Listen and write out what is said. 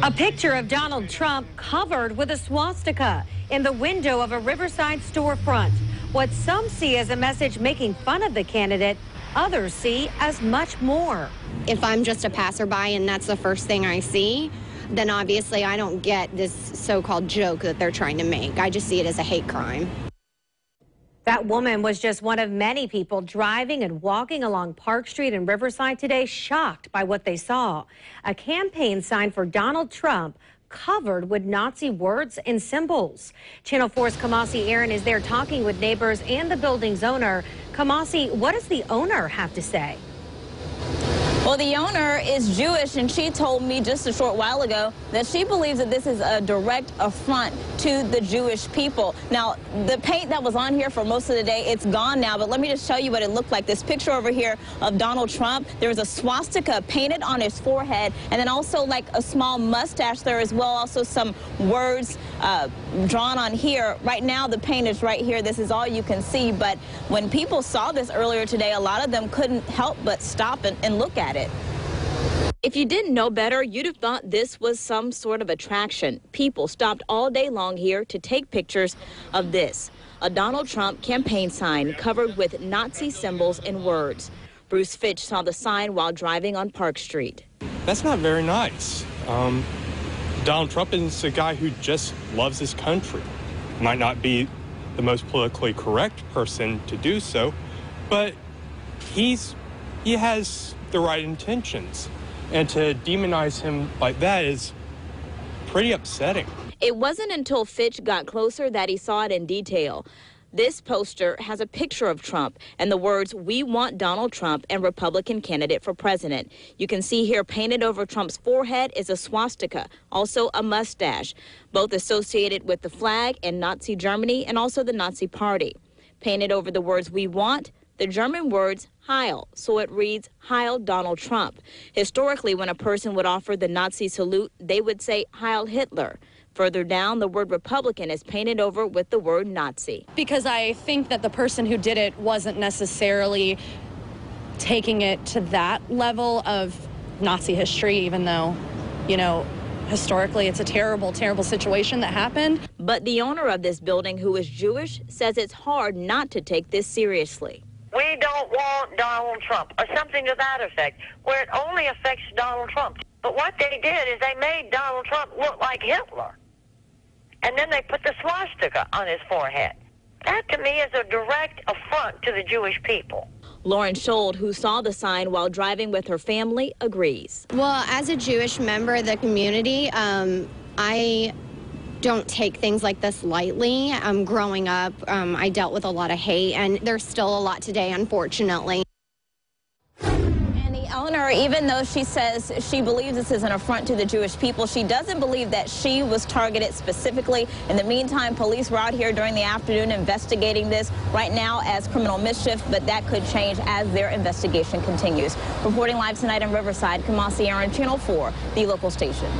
A picture of Donald Trump covered with a swastika in the window of a Riverside storefront. What some see as a message making fun of the candidate, others see as much more. If I'm just a passerby and that's the first thing I see, then obviously I don't get this so-called joke that they're trying to make. I just see it as a hate crime. That woman was just one of many people driving and walking along Park Street in Riverside today, shocked by what they saw. A campaign sign for Donald Trump covered with Nazi words and symbols. Channel 4's Kamasi Aaron is there talking with neighbors and the building's owner. Kamasi, what does the owner have to say? Well, the owner is Jewish, and she told me just a short while ago that she believes that this is a direct affront to the Jewish people. Now, the paint that was on here for most of the day, it's gone now, but let me just show you what it looked like. This picture over here of Donald Trump, there was a swastika painted on his forehead, and then also like a small mustache there as well, also some words drawn on here. Right now, the paint is right here. This is all you can see, but when people saw this earlier today, a lot of them couldn't help but stop and look at it. If you didn't know better, you'd have thought this was some sort of attraction. People stopped all day long here to take pictures of this, a Donald Trump campaign sign covered with Nazi symbols and words. Bruce Fitch saw the sign while driving on Park Street. That's not very nice. Donald Trump is a guy who just loves his country. Might not be the most politically correct person to do so, but he has the right intentions. And to demonize him like that is pretty upsetting. It wasn't until Fitch got closer that he saw it in detail. This poster has a picture of Trump and the words, "We want Donald Trump and Republican candidate for president." You can see here painted over Trump's forehead is a swastika, also a mustache, both associated with the flag and Nazi Germany and also the Nazi Party. Painted over the words, "We want," the German words Heil, so it reads Heil Donald Trump. Historically, when a person would offer the Nazi salute, they would say Heil Hitler. Further down, the word Republican is painted over with the word Nazi. Because I think that the person who did it wasn't necessarily taking it to that level of Nazi history, even though, you know, historically it's a terrible, terrible situation that happened. But the owner of this building, who is Jewish, says it's hard not to take this seriously. We don't want Donald Trump, or something to that effect, where it only affects Donald Trump. But what they did is they made Donald Trump look like Hitler. And then they put the swastika on his forehead. That, to me, is a direct affront to the Jewish people. Lauren Schold, who saw the sign while driving with her family, agrees. Well, as a Jewish member of the community, I don't take things like this lightly. Growing up, I dealt with a lot of hate, and there's still a lot today, unfortunately. And the owner, even though she says she believes this is an affront to the Jewish people, she doesn't believe that she was targeted specifically. In the meantime, police were out here during the afternoon investigating this right now as criminal mischief, but that could change as their investigation continues. Reporting live tonight in Riverside, Kamasi Aaron, Channel 4, the local station.